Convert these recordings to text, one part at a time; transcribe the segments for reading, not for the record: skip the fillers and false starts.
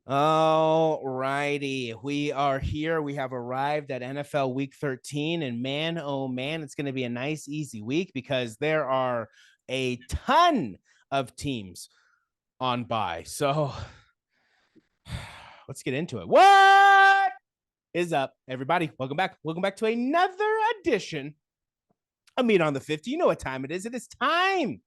All righty. We are here. We have arrived at NFL Week 13. And man, oh man, it's going to be a nice, easy week because there are a ton of teams on bye. So let's get into it. What is up, everybody? Welcome back. Welcome back to another edition of Meat on the 50. You know what time it is. It is time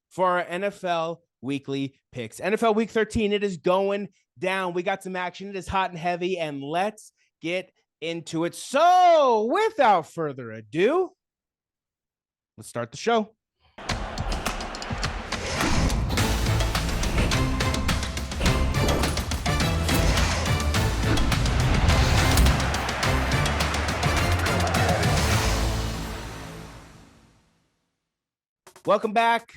for our NFL weekly picks. NFL Week 13, it is going down. We got some action. It is hot and heavy, and let's get into it. So, without further ado, let's start the show. Welcome back.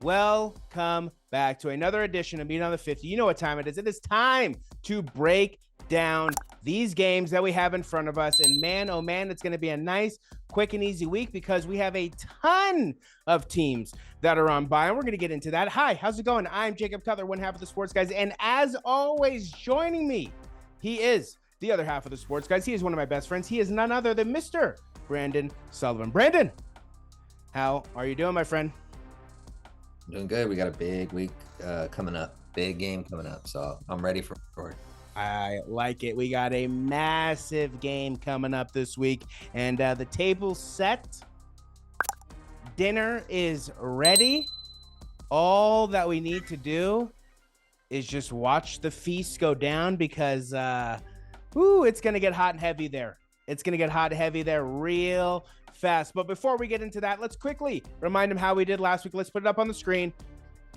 Welcome back to another edition of Meat on the 50. You know what time it is. It is time to break down these games that we have in front of us. And man, oh man, it's going to be a nice, quick, and easy week because we have a ton of teams that are on bye. And we're going to get into that. Hi, how's it going? I'm Jacob Cutler, one half of the Sports Guys. And as always, joining me, he is the other half of the Sports Guys. He is one of my best friends. He is none other than Mr. Brandon Sullivan. Brandon, how are you doing, my friend? Doing good. We got a big week coming up, big game coming up. So I'm ready for it. I like it. We got a massive game coming up this week, and the table's set. Dinner is ready. All that we need to do is just watch the feast go down because, it's going to get hot and heavy there. It's going to get hot and heavy there real fast. But before we get into that, let's quickly remind them how we did last week. Let's put it up on the screen.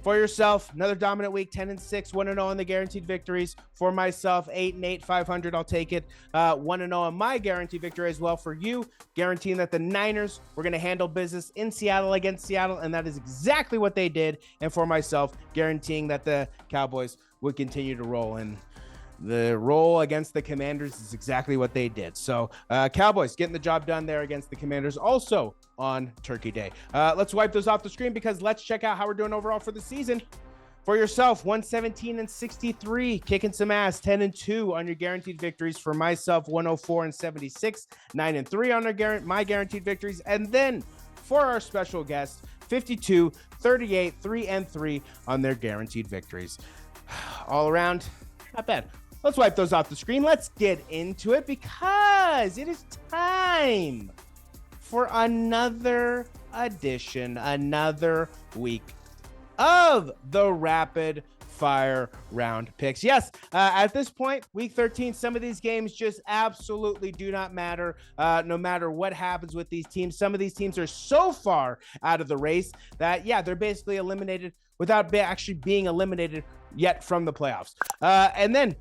For yourself, another dominant week, 10-6, 1-0 on the guaranteed victories. For myself, 8-8, 500, I'll take it. 1-0 on my guaranteed victory as well. For you, guaranteeing that the Niners were going to handle business in Seattle against Seattle, and that is exactly what they did. And for myself, guaranteeing that the Cowboys would continue to roll in. The roll against the Commanders is exactly what they did. So Cowboys getting the job done there against the Commanders also on Turkey Day. Let's wipe those off the screen because let's check out how we're doing overall for the season. For yourself, 117-63, kicking some ass, 10-2 on your guaranteed victories. For myself, 104-76, 9-3 on my guaranteed victories. And then for our special guest, 52-38, 3-3 on their guaranteed victories. All around, not bad. Let's wipe those off the screen. Let's get into it because it is time for another edition, another week of the rapid fire round picks. Yes, at this point, week 13, some of these games just absolutely do not matter. No matter what happens with these teams, some of these teams are so far out of the race that, they're basically eliminated without actually being eliminated yet from the playoffs. And then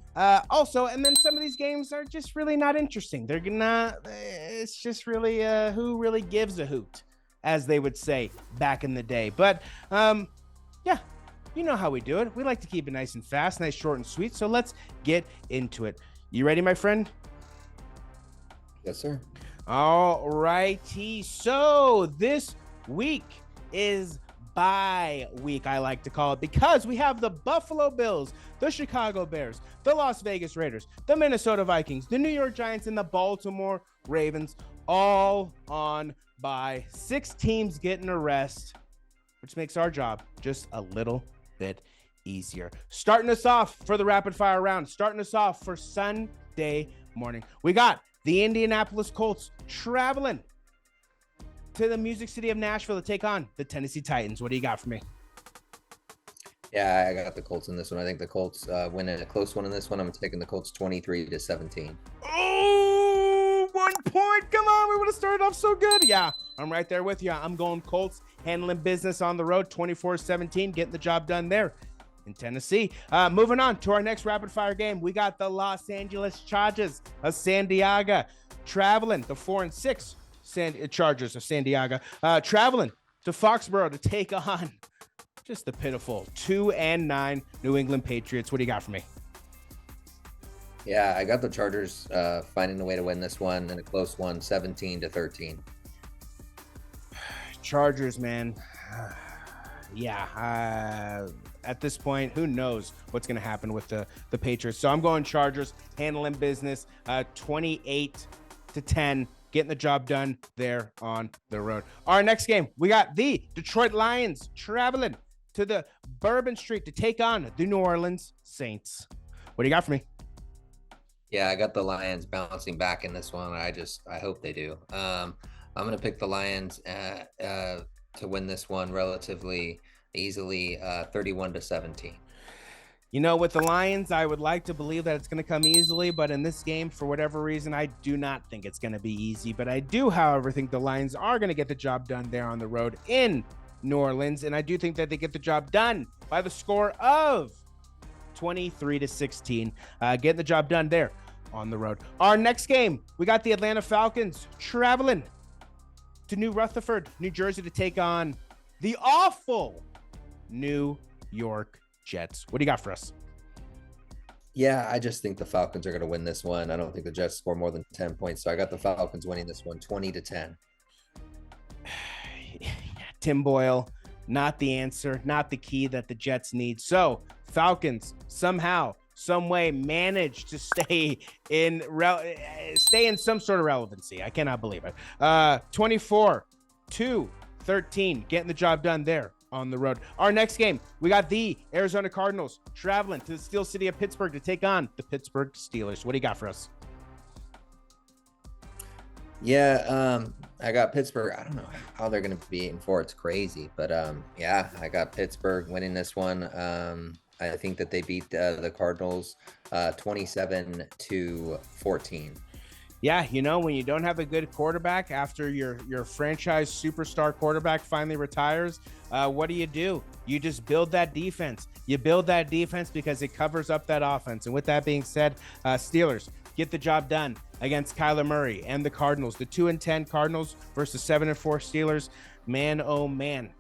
some of these games are just really not interesting. They're not, it's just really, who really gives a hoot, as they would say back in the day. But, you know how we do it. We like to keep it nice and fast, nice, short, and sweet. So let's get into it. You ready, my friend? Yes, sir. All righty. So this week is bye week, I like to call it, because we have the Buffalo Bills, the Chicago Bears, the Las Vegas Raiders, the Minnesota Vikings, the New York Giants, and the Baltimore Ravens all on bye. 6 teams getting a rest, which makes our job just a little bit easier. Starting us off for the rapid fire round, starting us off for Sunday morning, we got the Indianapolis Colts traveling to the Music City of Nashville to take on the Tennessee Titans. What do you got for me? Yeah, I got the Colts in this one. I think the Colts win a close one in this one. I'm taking the Colts 23-17. Oh, 1 point. Come on. We would have started off so good. Yeah, I'm right there with you. I'm going Colts, handling business on the road, 24-17, getting the job done there in Tennessee. Moving on to our next rapid fire game. We got the Los Angeles Chargers of San Diego traveling the 4-6 Chargers of San Diego, traveling to Foxborough to take on just the pitiful 2-9 New England Patriots. What do you got for me? Yeah, I got the Chargers finding a way to win this one in a close one, 17-13. Chargers, man. at this point, who knows what's going to happen with the Patriots. So I'm going Chargers, handling business, 28-10, getting the job done there on the road. Our next game, we got the Detroit Lions traveling to the Bourbon Street to take on the New Orleans Saints. What do you got for me? Yeah, I got the Lions bouncing back in this one. I hope they do. I'm gonna pick the Lions to win this one relatively easily, 31-17. You know, with the Lions, I would like to believe that it's going to come easily, but in this game, for whatever reason, I do not think it's going to be easy. But I do, however, think the Lions are going to get the job done there on the road in New Orleans, and I do think that they get the job done by the score of 23-16, getting the job done there on the road. Our next game, we got the Atlanta Falcons traveling to New Rutherford, New Jersey to take on the awful New York Jets. What do you got for us? Yeah, I just think the Falcons are going to win this one. I don't think the Jets score more than 10 points, so I got the Falcons winning this one 20-10. Tim Boyle, not the answer, not the key that the Jets need. So Falcons somehow, some way managed to stay in some sort of relevancy. I cannot believe it. 24-13, getting the job done there on the road. Our next game, we got the Arizona Cardinals traveling to the Steel City of Pittsburgh to take on the Pittsburgh Steelers. What do you got for us? Yeah, I got Pittsburgh. I don't know how they're going to be 8-4. It's crazy, but yeah, I got Pittsburgh winning this one. I think that they beat the Cardinals 27-14. Yeah, you know, when you don't have a good quarterback after your franchise superstar quarterback finally retires, what do? You just build that defense. You build that defense because it covers up that offense. And with that being said, Steelers get the job done against Kyler Murray and the Cardinals. The 2-10 Cardinals versus 7-4 Steelers. Man, oh man.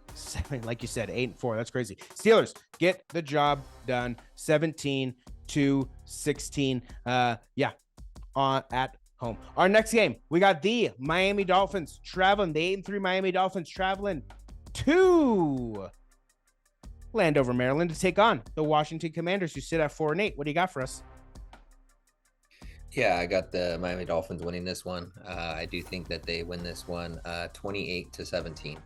Like you said, 8-4. That's crazy. Steelers get the job done 17-16. At home. Our next game, we got the Miami Dolphins traveling, the 8-3 Miami Dolphins traveling to Landover, Maryland to take on the Washington Commanders, who sit at 4-8. What do you got for us? Yeah, I got the Miami Dolphins winning this one. I do think that they win this one 28-17.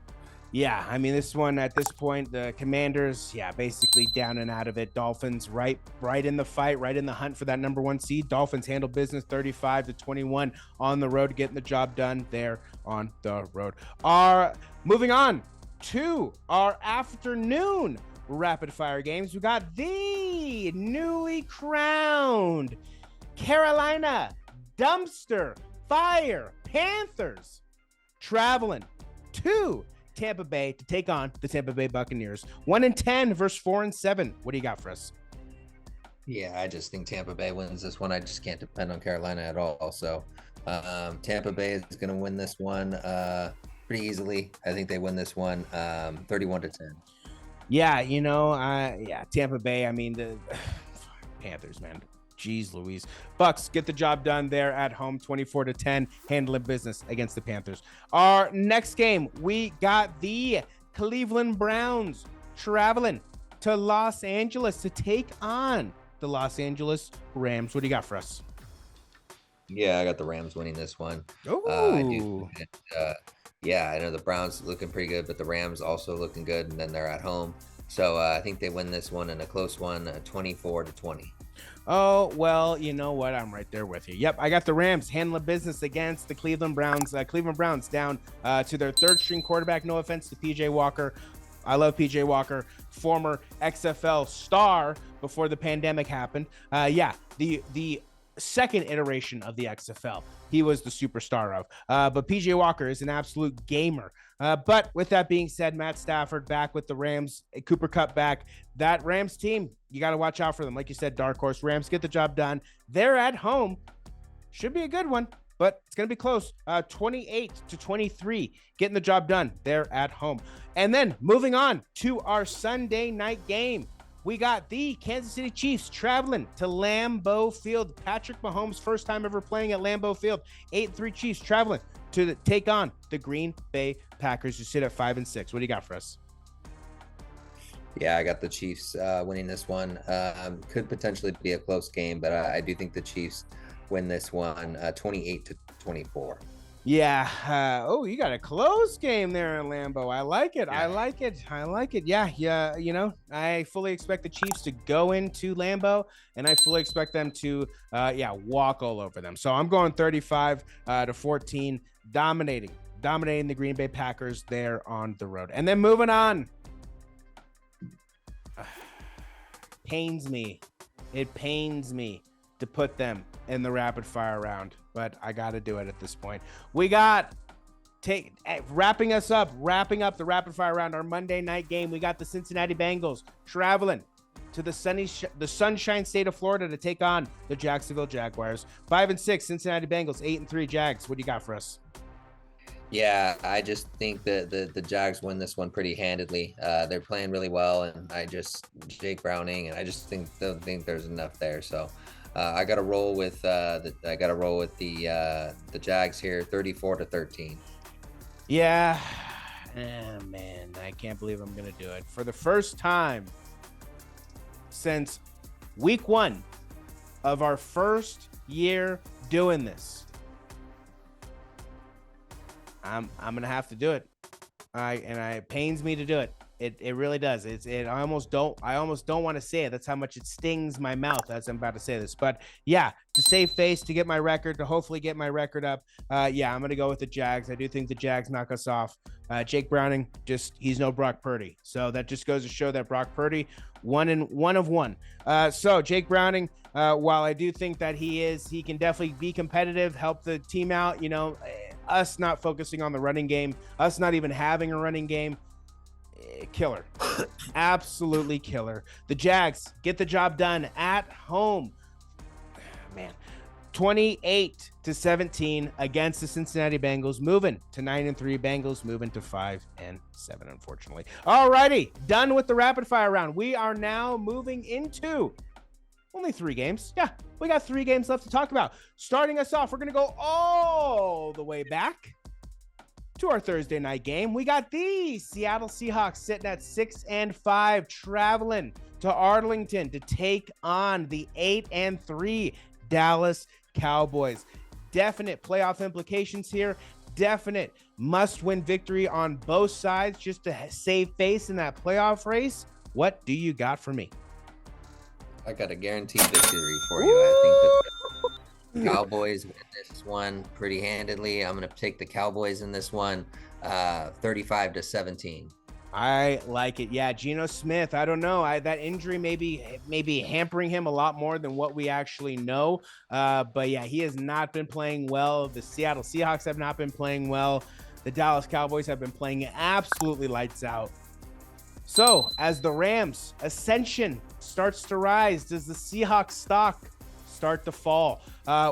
Yeah, I mean, this one at this point, the Commanders, basically down and out of it. Dolphins right in the fight, right in the hunt for that number one seed. Dolphins handle business 35-21 on the road, getting the job done there on the road. Moving on to our afternoon rapid fire games. We got the newly crowned Carolina Dumpster Fire Panthers traveling to Tampa Bay to take on the Tampa Bay Buccaneers. 1-10 versus 4-7. What do you got for us? Yeah, I just think Tampa Bay wins this one. I just can't depend on Carolina at all. So Tampa Bay is going to win this one pretty easily. I think they win this one 31-10. Yeah, Tampa Bay. I mean, the Panthers, man. Jeez Louise. Bucks get the job done there at home, 24-10, handling business against the Panthers. Our next game, we got the Cleveland Browns traveling to Los Angeles to take on the Los Angeles Rams. What do you got for us? Yeah, I got the Rams winning this one. Oh, yeah, I know the Browns looking pretty good, but the Rams also looking good, and then they're at home. So I think they win this one in a close one, 24-20. Oh, well, you know what? I'm right there with you. Yep, I got the Rams handling business against the Cleveland Browns. Cleveland Browns down to their third string quarterback. No offense to PJ Walker. I love PJ Walker, former XFL star before the pandemic happened. The second iteration of the XFL. He was the superstar of. But PJ Walker is an absolute gamer. But with that being said, Matt Stafford back with the Rams, Cooper Kupp back. That Rams team, you got to watch out for them. Like you said, dark horse. Rams get the job done. They're at home. Should be a good one, but it's going to be close. 28-23, getting the job done. They're at home. And then moving on to our Sunday night game. We got the Kansas City Chiefs traveling to Lambeau Field. Patrick Mahomes' first time ever playing at Lambeau Field. 8-3 Chiefs traveling to take on the Green Bay Packers, who sit at 5-6. What do you got for us? Yeah, I got the Chiefs winning this one. Could potentially be a close game, but I do think the Chiefs win this one 28-24. Yeah. Oh, you got a close game there in Lambeau. I like it. I Yeah. like it. I like it. Yeah. Yeah. I fully expect the Chiefs to go into Lambeau, and I fully expect them to, walk all over them. So I'm going 35-14, dominating the Green Bay Packers there on the road. And then moving on. It pains me to put them in the rapid fire round, but I got to do it at this point. We got wrapping up the rapid fire round, our Monday night game. We got the Cincinnati Bengals traveling to the sunshine state of Florida to take on the Jacksonville Jaguars. 5-6 Cincinnati Bengals, 8-3 Jags. What do you got for us? Yeah, I just think that the Jags win this one pretty handedly. They're playing really well, and Jake Browning, and I just don't think there's enough there. So I got to roll with the Jags here, 34-13. Yeah, man, I can't believe I'm gonna do it for the first time since week 1 of our first year doing this. I'm gonna have to do it. It pains me to do it. It really does. I almost don't want to say it. That's how much it stings my mouth as I'm about to say this. But yeah, to save face, to get my record, to hopefully get my record up. I'm gonna go with the Jags. I do think the Jags knock us off. Jake Browning, he's no Brock Purdy. So that just goes to show that Brock Purdy, one of one. So Jake Browning, while I do think that he can definitely be competitive, help the team out, us not focusing on the running game, us not even having a running game, killer. Absolutely killer. The Jags get the job done at home. Man, 28-17 against the Cincinnati Bengals, moving to 9-3. Bengals moving to 5-7, unfortunately. All righty, done with the rapid fire round. We are now moving into only 3 games. Yeah, we got 3 games left to talk about. Starting us off, we're going to go all the way back to our Thursday night game. We got the Seattle Seahawks sitting at 6-5, traveling to Arlington to take on the 8-3 Dallas Cowboys. Definite playoff implications here. Definite must-win victory on both sides just to save face in that playoff race. What do you got for me? I got a guaranteed victory for you. I think that the Cowboys win this one pretty handedly. I'm going to take the Cowboys in this one, 35-17. I like it. Yeah, Geno Smith. I don't know. That injury may be hampering him a lot more than what we actually know. But yeah, he has not been playing well. The Seattle Seahawks have not been playing well. The Dallas Cowboys have been playing absolutely lights out. So as the Rams' ascension starts to rise, does the Seahawks stock start to fall?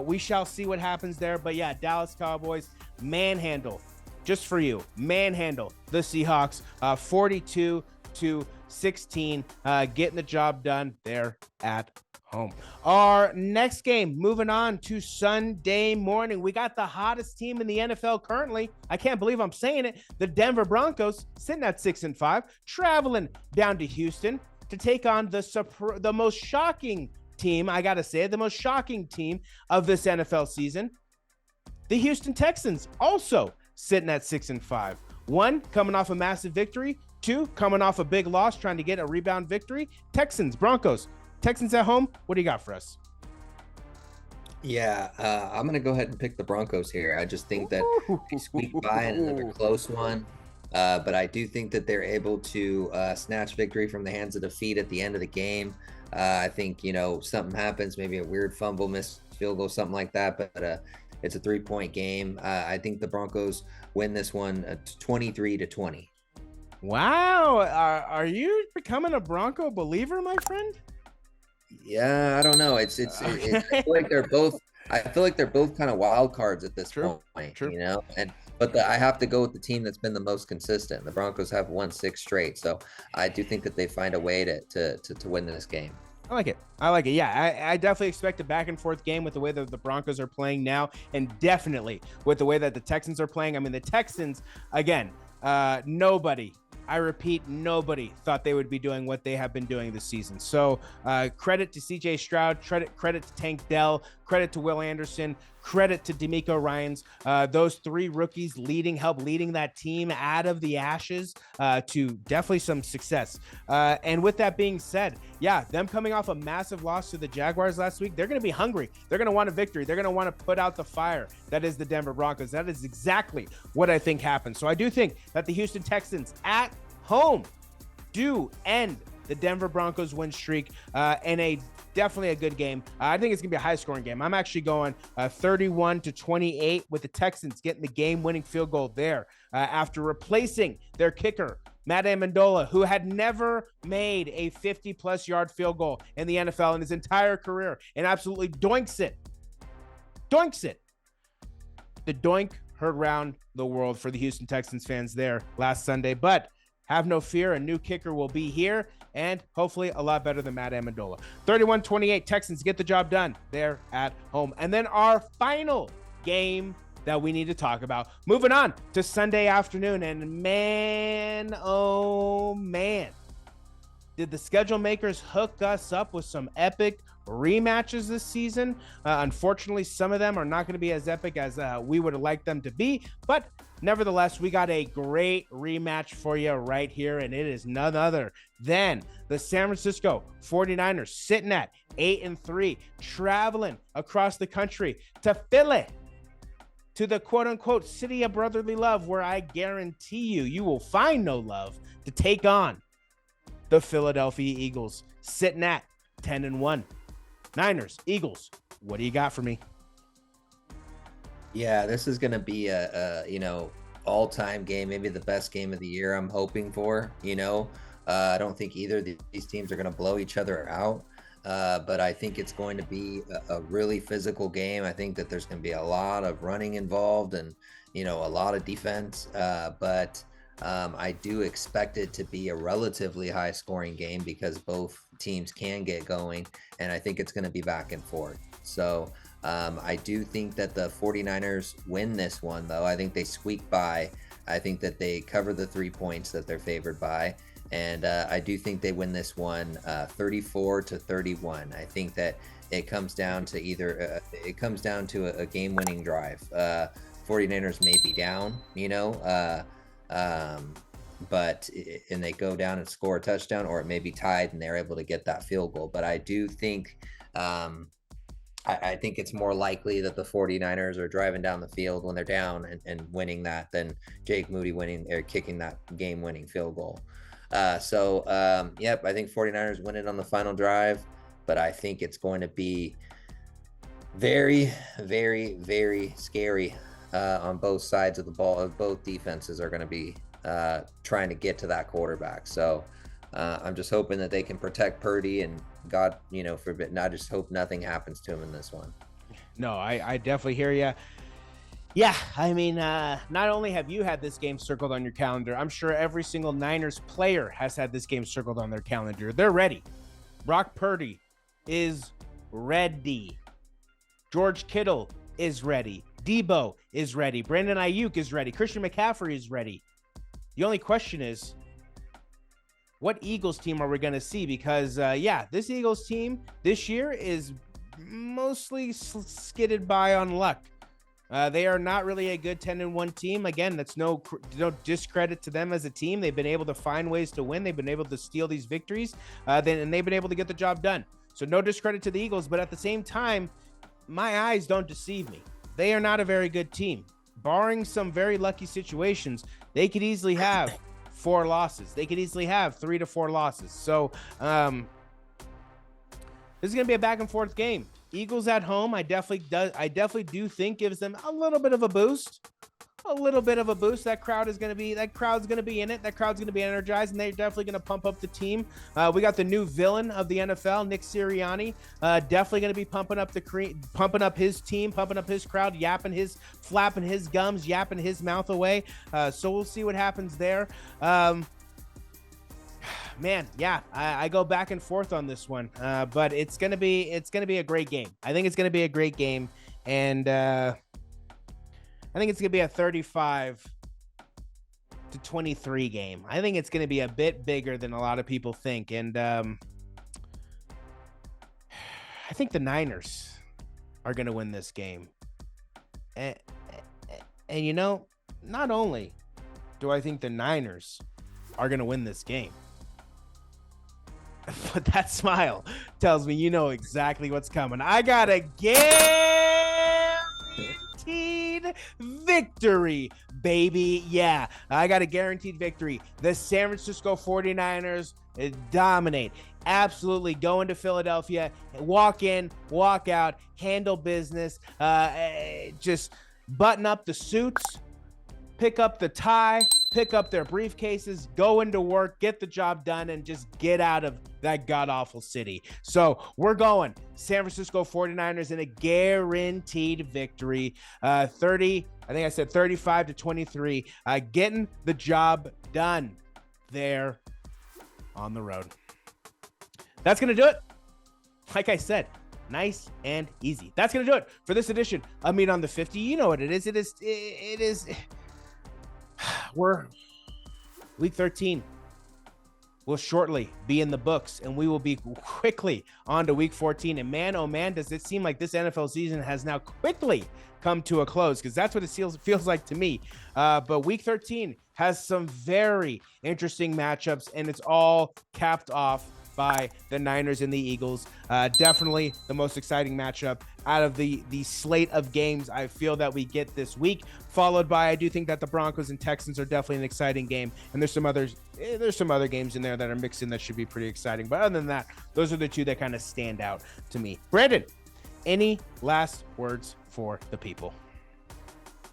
We shall see what happens there. But yeah, Dallas Cowboys manhandle. Just for you, manhandle the Seahawks, 42-16, getting the job done there at home. Our next game, moving on to Sunday morning. We got the hottest team in the NFL currently. I can't believe I'm saying it. The Denver Broncos sitting at 6-5, traveling down to Houston to take on the most shocking team, I got to say, the most shocking team of this NFL season, the Houston Texans, also sitting at 6-5. 1, coming off a massive victory. 2, coming off a big loss, trying to get a rebound victory. Broncos. Texans at home. What do you got for us? Yeah, I'm going to go ahead and pick the Broncos here. I just think that they squeaked by in another close one. But I do think that they're able to snatch victory from the hands of defeat at the end of the game. I think, something happens, maybe a weird fumble, missed field goal, something like that. But it's a 3-point game. I think the Broncos win this one 23-20. Wow. Are you becoming a Bronco believer, my friend? Yeah, I don't know. I feel like they're both kind of wild cards at this point, True. But I have to go with the team that's been the most consistent. The Broncos have won 6 straight. So I do think that they find a way to win this game. I like it. Yeah, I definitely expect a back and forth game with the way that the Broncos are playing now, and definitely with the way that the Texans are playing. I mean, the Texans, again, nobody I repeat, nobody thought they would be doing what they have been doing this season. So credit to CJ Stroud, credit to Tank Dell, credit to Will Anderson, credit to D'Amico Ryans. Those three rookies help leading that team out of the ashes to definitely some success. And with that being said, yeah, them coming off a massive loss to the Jaguars last week, they're going to be hungry. They're going to want a victory. They're going to want to put out the fire that is the Denver Broncos. That is exactly what I think happened. So I do think that the Houston Texans at home do end the Denver Broncos win streak in definitely a good game. I think it's going to be a high-scoring game. I'm actually going 31-28 with the Texans getting the game-winning field goal there after replacing their kicker, Matt Amendola, who had never made a 50-plus yard field goal in the NFL in his entire career, and absolutely doinks it. Doinks it. The doink heard round the world for the Houston Texans fans there last Sunday, but have no fear, a new kicker will be here, and hopefully a lot better than Matt Amendola. 31-28, Texans get the job done there at home. And then our final game that we need to talk about. Moving on to Sunday afternoon, and man, oh man, did the schedule makers hook us up with some epic rematches this season. Unfortunately, some of them are not going to be as epic as we would have liked them to be, but nevertheless, we got a great rematch for you right here, and it is none other than the San Francisco 49ers sitting at 8-3, traveling across the country to Philly, to the quote-unquote city of brotherly love, where I guarantee you will find no love, to take on the Philadelphia Eagles, sitting at 10-1. Niners, Eagles, what do you got for me? Yeah, this is going to be a all-time game, maybe the best game of the year I'm hoping for. I don't think either of these teams are going to blow each other out, but I think it's going to be a really physical game. I think that there's going to be a lot of running involved and, a lot of defense, but I do expect it to be a relatively high-scoring game because both teams can get going, and I think it's going to be back and forth. So I do think that the 49ers win this one, though. I think they squeak by. I think that they cover the 3 points that they're favored by. And I do think they win this one 34-31. I think that it comes down to a game-winning drive. 49ers may be down, but they go down and score a touchdown, or it may be tied and they're able to get that field goal. But I do think I think it's more likely that the 49ers are driving down the field when they're down and winning that than Jake Moody kicking that game-winning field goal. Yep, I think 49ers win it on the final drive, but I think it's going to be very, very, very scary on both sides of the ball. Both defenses are going to be trying to get to that quarterback. So I'm just hoping that they can protect Purdy, and God, forbid, I just hope nothing happens to him in this one. No, I definitely hear you. Yeah, I mean, not only have you had this game circled on your calendar, I'm sure every single Niners player has had this game circled on their calendar. They're ready. Brock Purdy is ready. George Kittle is ready. Debo is ready. Brandon Ayuk is ready. Christian McCaffrey is ready. The only question is, what Eagles team are we going to see? Because, this Eagles team this year is mostly skidded by on luck. They are not really a good 10-1 team. Again, that's no discredit to them as a team. They've been able to find ways to win. They've been able to steal these victories, and they've been able to get the job done. So no discredit to the Eagles, but at the same time, my eyes don't deceive me. They are not a very good team. Barring some very lucky situations, they could easily have 4 losses. They could easily have 3 to 4 losses. So this is going to be a back and forth game. Eagles at home, I definitely do think gives them a little bit of a boost. That crowd's going to be in it. That crowd's going to be energized, and they're definitely going to pump up the team. We got the new villain of the NFL, Nick Sirianni, definitely going to be pumping up his team, pumping up his crowd, flapping his gums, yapping his mouth away. So we'll see what happens there. Man, yeah, I go back and forth on this one, but it's gonna be a great game. I think it's gonna be a great game, and I think it's gonna be a 35-24 to 23 game. I think it's going to be a bit bigger than a lot of people think. And I think the Niners are going to win this game. And you know, not only do I think the Niners are going to win this game, but that smile tells me you know exactly what's coming. I got a guaranteed victory, baby. Yeah, I got a guaranteed victory. The San Francisco 49ers dominate. Absolutely go into Philadelphia, walk in, walk out, handle business, just button up the suits, pick up the tie, pick up their briefcases, go into work, get the job done, and just get out of that god-awful city. So we're going San Francisco 49ers in a guaranteed victory. 35-23, getting the job done there on the road. That's going to do it. Like I said, nice and easy. That's going to do it for this edition of Meat on the 50. You know what it is. It is. We're week 13 will shortly be in the books, and we will be quickly on to week 14. And man, oh man, does it seem like this NFL season has now quickly come to a close, because that's what it feels like to me. But week 13 has some very interesting matchups, and it's all capped off by the Niners and the Eagles. Definitely the most exciting matchup out of the slate of games I feel that we get this week, followed by, I do think that the Broncos and Texans are definitely an exciting game, and there's some other games in there that are mixed in that should be pretty exciting. But other than that, those are the two that kind of stand out to me. Brandon, any last words for the people?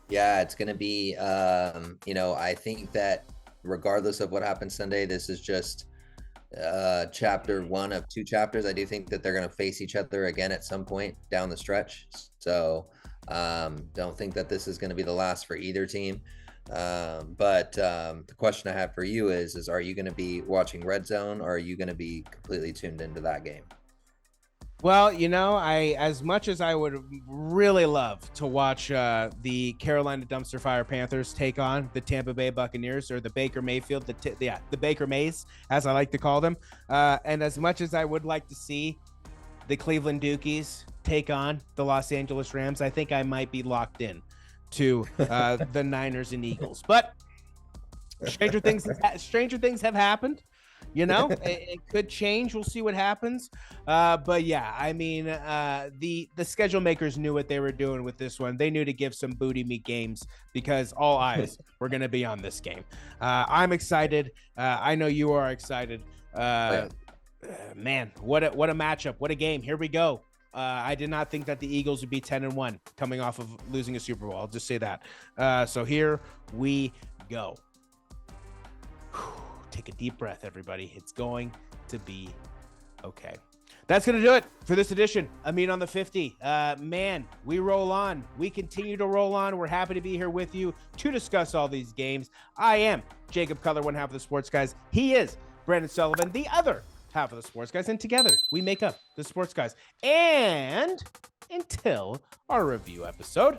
Yeah, it's going to be, I think that regardless of what happens Sunday, this is just chapter 1 of 2 chapters. I do think that they're going to face each other again at some point down the stretch. So don't think that this is going to be the last for either team. But the question I have for you is are you going to be watching Red Zone, or are you going to be completely tuned into that game? Well, as much as I would really love to watch the Carolina Dumpster Fire Panthers take on the Tampa Bay Buccaneers, or the Baker Mayfield, the Baker Mays, as I like to call them, and as much as I would like to see the Cleveland Dukies take on the Los Angeles Rams, I think I might be locked in to the Niners and Eagles. But stranger things have happened. It could change. We'll see what happens. But yeah, I mean, the schedule makers knew what they were doing with this one. They knew to give some booty meat games, because all eyes were going to be on this game. I'm excited. I know you are excited. Man, what a matchup. What a game. Here we go. I did not think that the Eagles would be 10-1 coming off of losing a Super Bowl. I'll just say that. So here we go. Take a deep breath, everybody. It's going to be okay. That's going to do it for this edition of Meat on the 50. Man, we roll on. We continue to roll on. We're happy to be here with you to discuss all these games. I am Jacob Cutler, one half of the Sports Guys. He is Brandon Sullivan, the other half of the Sports Guys. And together, we make up the Sports Guys. And until our review episode,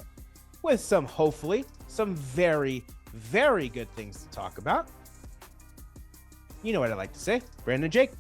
with hopefully some very, very good things to talk about, you know what I like to say. Brandon and Jake,